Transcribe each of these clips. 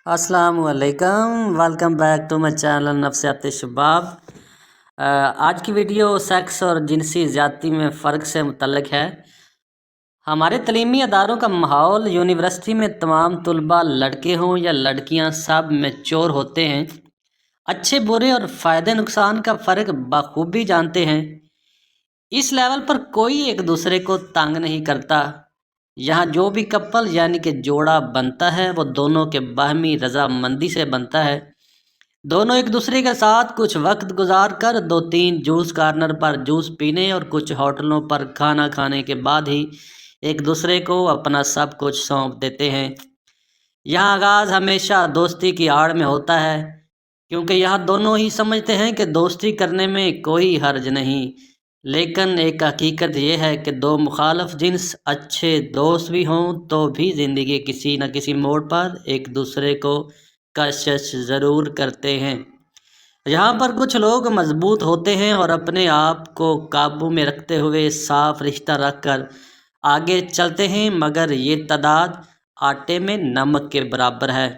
السلام علیکم، welcome back to my channel Nafsiyat Shabab. آج کی ویڈیو سیکس اور جنسی زیادتی میں فرق سے متعلق ہے۔ ہمارے تعلیمی اداروں کا ماحول یونیورسٹی میں تمام طلباء لڑکے ہوں یا لڑکیاں سب میچور ہوتے ہیں، اچھے برے اور فائدے نقصان کا فرق بخوبی جانتے ہیں۔ اس لیول پر کوئی ایک دوسرے کو تنگ نہیں کرتا۔ یہاں جو بھی کپل یعنی کہ جوڑا بنتا ہے وہ دونوں کے باہمی رضامندی سے بنتا ہے۔ دونوں ایک دوسرے کے ساتھ کچھ وقت گزار کر 2-3 جوس کارنر پر جوس پینے اور کچھ ہوٹلوں پر کھانا کھانے کے بعد ہی ایک دوسرے کو اپنا سب کچھ سونپ دیتے ہیں۔ یہاں آغاز ہمیشہ دوستی کی آڑ میں ہوتا ہے، کیونکہ یہاں دونوں ہی سمجھتے ہیں کہ دوستی کرنے میں کوئی حرج نہیں، لیکن ایک حقیقت یہ ہے کہ دو مخالف جنس اچھے دوست بھی ہوں تو بھی زندگی کسی نہ کسی موڑ پر ایک دوسرے کو کشش ضرور کرتے ہیں۔ یہاں پر کچھ لوگ مضبوط ہوتے ہیں اور اپنے آپ کو قابو میں رکھتے ہوئے صاف رشتہ رکھ کر آگے چلتے ہیں، مگر یہ تعداد آٹے میں نمک کے برابر ہے۔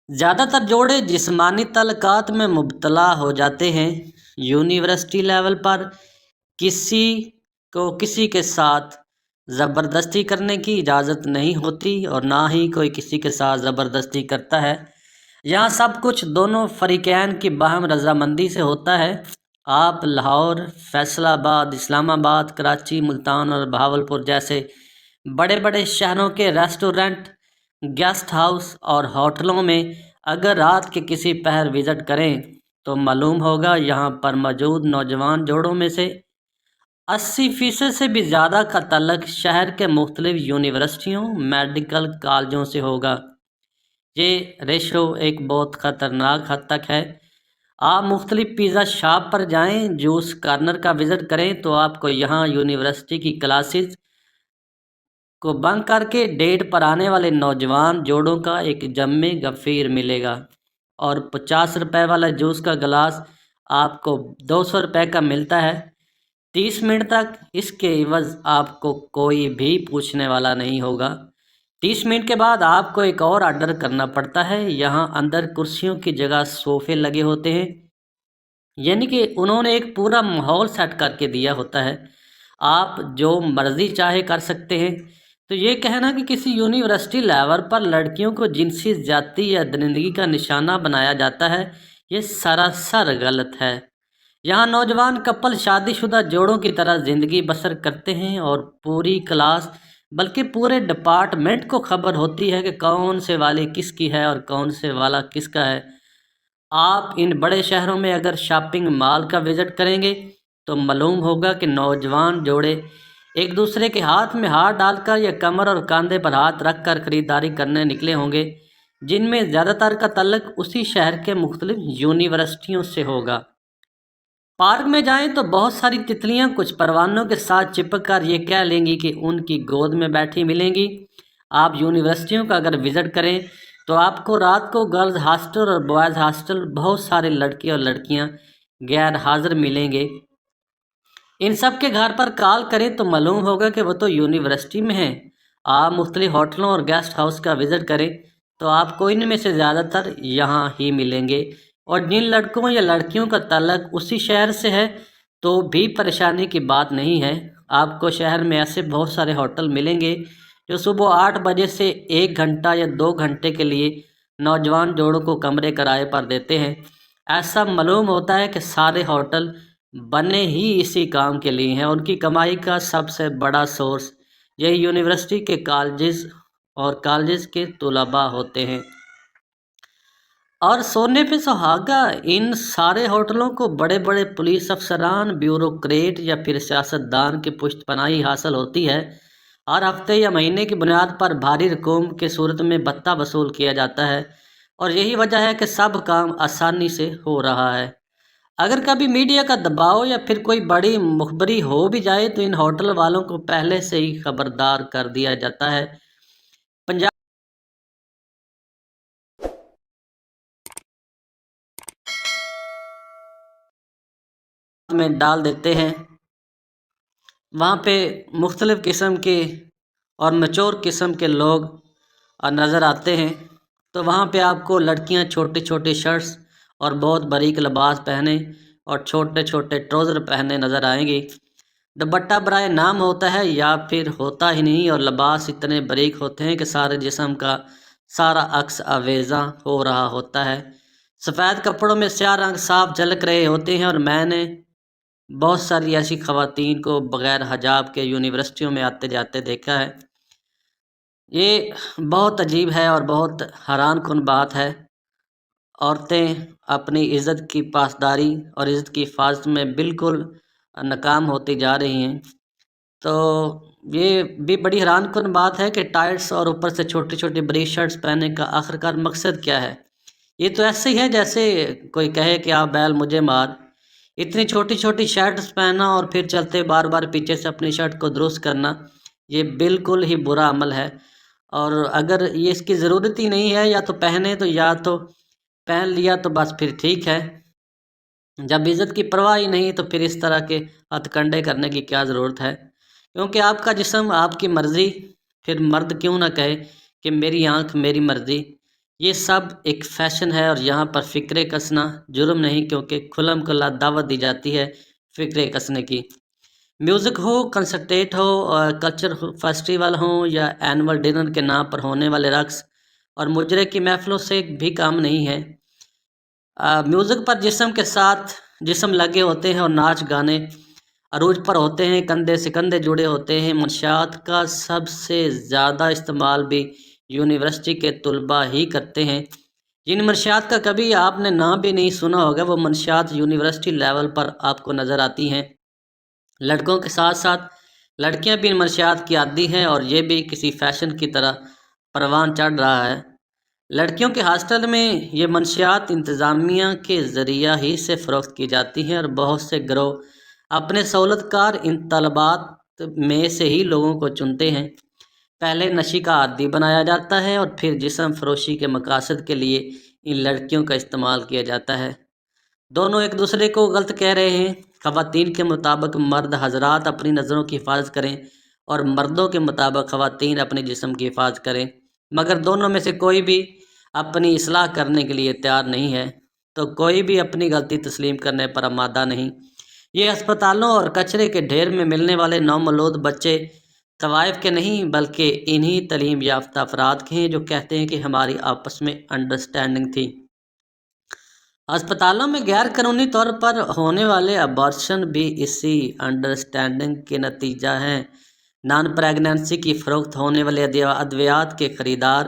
زیادہ تر جوڑے جسمانی تعلقات میں مبتلا ہو جاتے ہیں۔ یونیورسٹی لیول پر کسی کو کسی کے ساتھ زبردستی کرنے کی اجازت نہیں ہوتی اور نہ ہی کوئی کسی کے ساتھ زبردستی کرتا ہے۔ یہاں سب کچھ دونوں فریقین کی باہم رضامندی سے ہوتا ہے۔ آپ لاہور، فیصل آباد، اسلام آباد، کراچی، ملتان اور بہاولپور جیسے بڑے بڑے شہروں کے ریسٹورنٹ، گیسٹ ہاؤس اور ہوٹلوں میں اگر رات کے کسی پہر وزٹ کریں تو معلوم ہوگا یہاں پر موجود نوجوان جوڑوں میں سے 80% سے بھی زیادہ کا تعلق شہر کے مختلف یونیورسٹیوں، میڈیکل کالجوں سے ہوگا۔ یہ ریشو ایک بہت خطرناک حد تک ہے۔ آپ مختلف پیزا شاپ پر جائیں، جوس کارنر کا وزٹ کریں تو آپ کو یہاں یونیورسٹی کی کلاسز کو بنک کر کے ڈیٹ پر آنے والے نوجوان جوڑوں کا ایک جمع غفیر ملے گا، اور 50 روپے والا جوس کا گلاس آپ کو 200 روپے کا ملتا ہے۔ 30 منٹ تک اس کے عوض آپ کو کوئی بھی پوچھنے والا نہیں ہوگا۔ 30 منٹ کے بعد آپ کو ایک اور آرڈر کرنا پڑتا ہے۔ یہاں اندر کرسیوں کی جگہ صوفے لگے ہوتے ہیں، یعنی کہ انہوں نے ایک پورا ماحول سیٹ کر کے دیا ہوتا ہے، آپ جو مرضی چاہے کر سکتے ہیں۔ تو یہ کہنا کہ کسی یونیورسٹی لیول پر لڑکیوں کو جنسی زیادتی یا درندگی کا نشانہ بنایا جاتا ہے، یہ سراسر غلط ہے۔ یہاں نوجوان کپل شادی شدہ جوڑوں کی طرح زندگی بسر کرتے ہیں اور پوری کلاس بلکہ پورے ڈپارٹمنٹ کو خبر ہوتی ہے کہ کون سے والی کس کی ہے اور کون سے والا کس کا ہے۔ آپ ان بڑے شہروں میں اگر شاپنگ مال کا وزٹ کریں گے تو معلوم ہوگا کہ نوجوان جوڑے ایک دوسرے کے ہاتھ میں ہاتھ ڈال کر یا کمر اور کاندھے پر ہاتھ رکھ کر خریداری کرنے نکلے ہوں گے، جن میں زیادہ تر کا تعلق اسی شہر کے مختلف یونیورسٹیوں سے ہوگا۔ پارک میں جائیں تو بہت ساری تتلیاں کچھ پروانوں کے ساتھ چپک کر یہ کہہ لیں گی کہ ان کی گود میں بیٹھی ملیں گی۔ آپ یونیورسٹیوں کا اگر وزٹ کریں تو آپ کو رات کو گرلز ہاسٹل اور بوائز ہاسٹل بہت سارے لڑکے اور لڑکیاں غیر حاضر ملیں گے۔ ان سب کے گھر پر کال کریں تو معلوم ہوگا کہ وہ تو یونیورسٹی میں ہیں۔ آپ مختلف ہوٹلوں اور گیسٹ ہاؤس کا وزٹ کریں تو آپ کو ان میں سے زیادہ تر یہاں ہی ملیں گے، اور جن لڑکوں یا لڑکیوں کا تعلق اسی شہر سے ہے تو بھی پریشانی کی بات نہیں ہے۔ آپ کو شہر میں ایسے بہت سارے ہوٹل ملیں گے جو صبح 8 بجے سے 1 گھنٹہ یا 2 گھنٹے کے لیے نوجوان جوڑوں کو کمرے کرائے پر دیتے ہیں۔ ایسا معلوم ہوتا ہے کہ سارے ہوٹل بنے ہی اسی کام کے لیے ہیں۔ ان کی کمائی کا سب سے بڑا سورس یہی یونیورسٹی کے کالجز کے طلباء ہوتے ہیں۔ اور سونے پہ سہاگا، ان سارے ہوٹلوں کو بڑے بڑے پولیس افسران، بیوروکریٹ یا پھر سیاستدان کی پشت پناہی حاصل ہوتی ہے۔ ہر ہفتے یا مہینے کی بنیاد پر بھاری رقوم کی صورت میں بھتہ وصول کیا جاتا ہے، اور یہی وجہ ہے کہ سب کام آسانی سے ہو رہا ہے۔ اگر کبھی میڈیا کا دباؤ یا پھر کوئی بڑی مخبری ہو بھی جائے تو ان ہوٹل والوں کو پہلے سے ہی خبردار کر دیا جاتا ہے۔ پنجاب میں ڈال دیتے ہیں، وہاں پہ مختلف قسم کے اور میچور قسم کے لوگ نظر آتے ہیں۔ تو وہاں پہ آپ کو لڑکیاں چھوٹے چھوٹے شرٹس اور بہت باریک لباس پہنے اور چھوٹے چھوٹے ٹراؤزر پہنے نظر آئیں گی۔ دوپٹہ برائے نام ہوتا ہے یا پھر ہوتا ہی نہیں، اور لباس اتنے باریک ہوتے ہیں کہ سارے جسم کا سارا عکس آویزاں ہو رہا ہوتا ہے۔ سفید کپڑوں میں سیاہ رنگ صاف جھلک رہے ہوتے ہیں، اور میں نے بہت ساری ایسی خواتین کو بغیر حجاب کے یونیورسٹیوں میں آتے جاتے دیکھا ہے۔ یہ بہت عجیب ہے اور بہت حیران کن بات ہے۔ عورتیں اپنی عزت کی پاسداری اور عزت کی حفاظت میں بالکل ناکام ہوتی جا رہی ہیں۔ تو یہ بھی بڑی حیران کن بات ہے کہ ٹائٹس اور اوپر سے چھوٹی چھوٹی بریف شرٹس پہننے کا آخرکار مقصد کیا ہے؟ یہ تو ایسے ہی ہے جیسے کوئی کہے کہ آپ بیل مجھے مار۔ اتنی چھوٹی چھوٹی شرٹس پہننا اور پھر چلتے بار بار پیچھے سے اپنی شرٹ کو درست کرنا، یہ بالکل ہی برا عمل ہے۔ اور اگر یہ اس کی ضرورت ہی نہیں ہے، یا تو پہنے تو یا تو پہن لیا تو بس پھر ٹھیک ہے۔ جب عزت کی پرواہ ہی نہیں تو پھر اس طرح کے ہتھ کنڈے کرنے کی کیا ضرورت ہے؟ کیونکہ آپ کا جسم آپ کی مرضی، پھر مرد کیوں نہ کہے کہ میری آنکھ میری مرضی۔ یہ سب ایک فیشن ہے، اور یہاں پر فکرے کسنا جرم نہیں، کیونکہ کھلم کھلا دعوت دی جاتی ہے فکرے کسنے کی۔ میوزک ہو، کنسرٹ ہو، کلچر فیسٹیول ہوں، یا اینول ڈنر کے نام پر ہونے والے رقص اور مجرے کی محفلوں سے بھی کام نہیں ہے۔ میوزک پر جسم کے ساتھ جسم لگے ہوتے ہیں اور ناچ گانے عروج پر ہوتے ہیں، کندھے سے کندھے جڑے ہوتے ہیں۔ منشیات کا سب سے زیادہ استعمال بھی یونیورسٹی کے طلباء ہی کرتے ہیں۔ جن منشیات کا کبھی آپ نے نام بھی نہیں سنا ہوگا، وہ منشیات یونیورسٹی لیول پر آپ کو نظر آتی ہیں۔ لڑکوں کے ساتھ ساتھ لڑکیاں بھی ان منشیات کی عادی ہیں، اور یہ بھی کسی فیشن کی طرح پروان چڑھ رہا ہے۔ لڑکیوں کے ہاسٹل میں یہ منشیات انتظامیہ کے ذریعہ ہی سے فروخت کی جاتی ہیں، اور بہت سے گروہ اپنے سہولت کار ان طلبات میں سے ہی لوگوں کو چنتے ہیں۔ پہلے نشے کا عادی بنایا جاتا ہے، اور پھر جسم فروشی کے مقاصد کے لیے ان لڑکیوں کا استعمال کیا جاتا ہے۔ دونوں ایک دوسرے کو غلط کہہ رہے ہیں۔ خواتین کے مطابق مرد حضرات اپنی نظروں کی حفاظت کریں، اور مردوں کے مطابق خواتین اپنے جسم کی حفاظت کریں، مگر دونوں میں سے کوئی بھی اپنی اصلاح کرنے کے لیے تیار نہیں ہے، تو کوئی بھی اپنی غلطی تسلیم کرنے پر آمادہ نہیں۔ یہ ہسپتالوں اور کچرے کے ڈھیر میں ملنے والے نومولود بچے طوائف کے نہیں، بلکہ انہی تعلیم یافتہ افراد کے ہیں جو کہتے ہیں کہ ہماری آپس میں انڈرسٹینڈنگ تھی۔ ہسپتالوں میں غیر قانونی طور پر ہونے والے ابارشن بھی اسی انڈرسٹینڈنگ کے نتیجہ ہیں۔ نان پریگننسی کی فروخت ہونے والے ادویات کے خریدار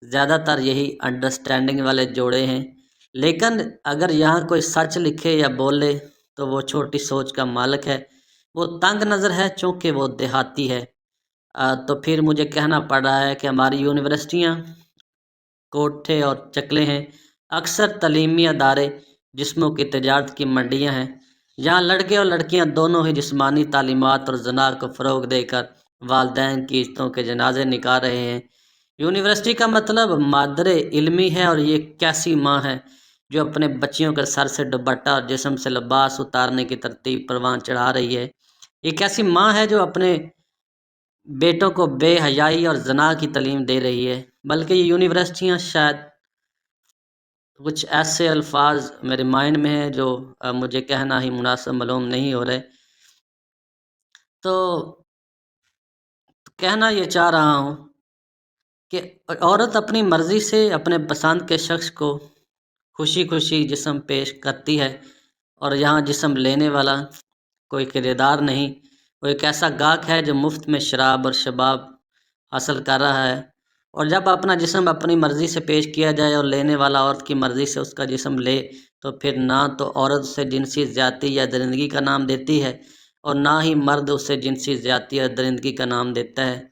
زیادہ تر یہی انڈرسٹینڈنگ والے جوڑے ہیں۔ لیکن اگر یہاں کوئی سچ لکھے یا بولے تو وہ چھوٹی سوچ کا مالک ہے، وہ تنگ نظر ہے، چونکہ وہ دیہاتی ہے۔ تو پھر مجھے کہنا پڑ رہا ہے کہ ہماری یونیورسٹیاں کوٹھے اور چکلے ہیں، اکثر تعلیمی ادارے جسموں کی تجارت کی منڈیاں ہیں۔ یہاں لڑکے اور لڑکیاں دونوں ہی جسمانی تعلیمات اور زنا کو فروغ دے کر والدین کی عزتوں کے جنازے نکال رہے ہیں۔ یونیورسٹی کا مطلب مادر علمی ہے، اور یہ کیسی ماں ہے جو اپنے بچیوں کے سر سے دوپٹہ اور جسم سے لباس اتارنے کی ترتیب پروان چڑھا رہی ہے؟ یہ کیسی ماں ہے جو اپنے بیٹوں کو بے حیائی اور زنا کی تعلیم دے رہی ہے؟ بلکہ یہ یونیورسٹیاں شاید کچھ ایسے الفاظ میرے مائنڈ میں ہیں جو مجھے کہنا ہی مناسب معلوم نہیں ہو رہے۔ تو کہنا یہ چاہ رہا ہوں کہ عورت اپنی مرضی سے اپنے پسند کے شخص کو خوشی خوشی جسم پیش کرتی ہے، اور یہاں جسم لینے والا کوئی خریدار نہیں، وہ ایک ایسا گاہک ہے جو مفت میں شراب اور شباب حاصل کر رہا ہے۔ اور جب اپنا جسم اپنی مرضی سے پیش کیا جائے اور لینے والا عورت کی مرضی سے اس کا جسم لے، تو پھر نہ تو عورت اسے جنسی زیادتی یا درندگی کا نام دیتی ہے، اور نہ ہی مرد اسے جنسی زیادتی یا درندگی کا نام دیتا ہے۔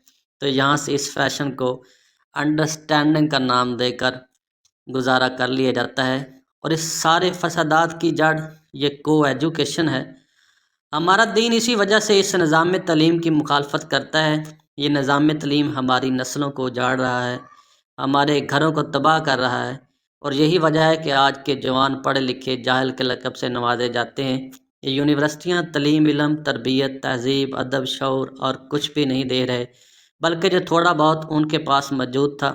تو یہاں سے اس فیشن کو انڈرسٹینڈنگ کا نام دے کر گزارا کر لیا جاتا ہے، اور اس سارے فسادات کی جڑ یہ کو ایجوکیشن ہے۔ ہمارا دین اسی وجہ سے اس نظام تعلیم کی مخالفت کرتا ہے۔ یہ نظام تعلیم ہماری نسلوں کو اجاڑ رہا ہے، ہمارے گھروں کو تباہ کر رہا ہے، اور یہی وجہ ہے کہ آج کے جوان پڑھے لکھے جاہل کے لقب سے نوازے جاتے ہیں۔ یہ یونیورسٹیاں تعلیم، علم، تربیت، تہذیب، ادب، شعور اور کچھ بھی نہیں دے رہے، بلکہ جو تھوڑا بہت ان کے پاس موجود تھا